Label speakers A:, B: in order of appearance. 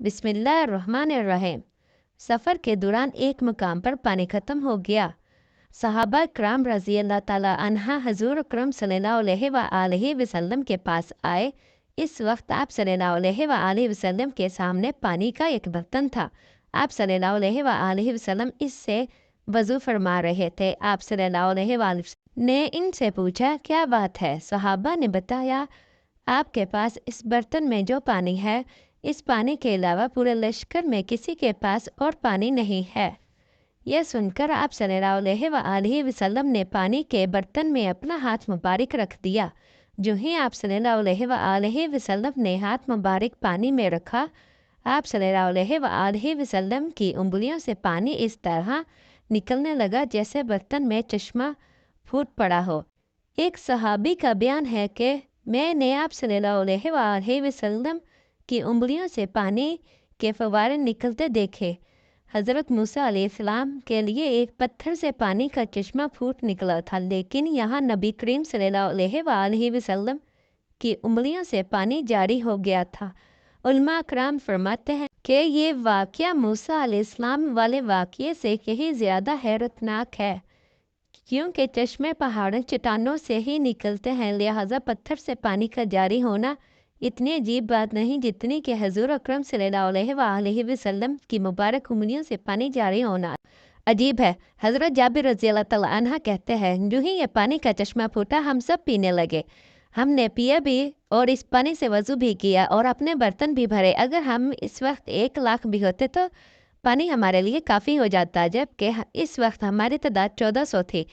A: बिस्मिल्लाहिर्रहमानिर्रहीम। सफ़र के दौरान एक मुकाम पर पानी ख़त्म हो गया। सहाबा कराम रज़ी अल्लाह ताला अन्हा हज़ूर अकरम सल्लल्लाहु अलैहि वसल्लम के पास आए। इस वक्त आप सल्लल्लाहु अलैहि वसल्लम के सामने पानी का एक बर्तन था। आप सल्लल्लाहु अलैहि वसल्लम इससे वज़ू फरमा रहे थे। आप सल्लल्लाहु अलैहि वसल्लम ने इनसे पूछा, क्या बात है? सहाबा ने बताया, आपके पास इस बर्तन में जो पानी है, इस पानी के अलावा पूरे लश्कर में किसी के पास और पानी नहीं है। यह सुनकर आप सल्लल्लाहु अलैहि वसल्लम ने पानी के बर्तन में अपना हाथ मुबारक रख दिया। जो ही आप सल्लल्लाहु अलैहि वसल्लम ने हाथ मुबारक पानी में रखा, आप सल्लल्लाहु अलैहि वसल्लम की उंगलियों से पानी इस तरह निकलने लगा जैसे बर्तन में चश्मा फूट पड़ा हो। एक सहाबी का बयान है कि मैंने आप सल्लल्लाहु अलैहि वसल्लम की उंगलियों से पानी के फव्वारे निकलते देखे। हज़रत मूसा अलैहिस्सलाम के लिए एक पत्थर से पानी का चश्मा फूट निकला था, लेकिन यहाँ नबी करीम सल्लल्लाहु अलैहि वसल्लम की उंगलियों से पानी जारी हो गया था। उलमा कराम फरमाते हैं कि ये वाक़या मूसा अलैहिस्सलाम वाले वाक़ये से कहीं ज़्यादा हैरतनाक है, क्योंकि चश्मे पहाड़ों चट्टानों से ही निकलते हैं, लिहाजा पत्थर से पानी का जारी होना इतनी अजीब बात नहीं जितनी कि हज़ूर अकरम सल्लल्लाहु अलैहि वसल्लम की मुबारक उंगलियों से पानी जारी होना अजीब है। हज़रत जाबिर रज़ी अल्लाह तआला अन्हा कहते हैं, जो ही ये पानी का चश्मा फूटा, हम सब पीने लगे। हमने पिया भी और इस पानी से वज़ू भी किया और अपने बर्तन भी भरे। अगर हम इस वक्त 1,00,000 भी होते तो पानी हमारे लिए काफ़ी हो जाता, जबकि इस वक्त हमारी तादाद 1400 थी।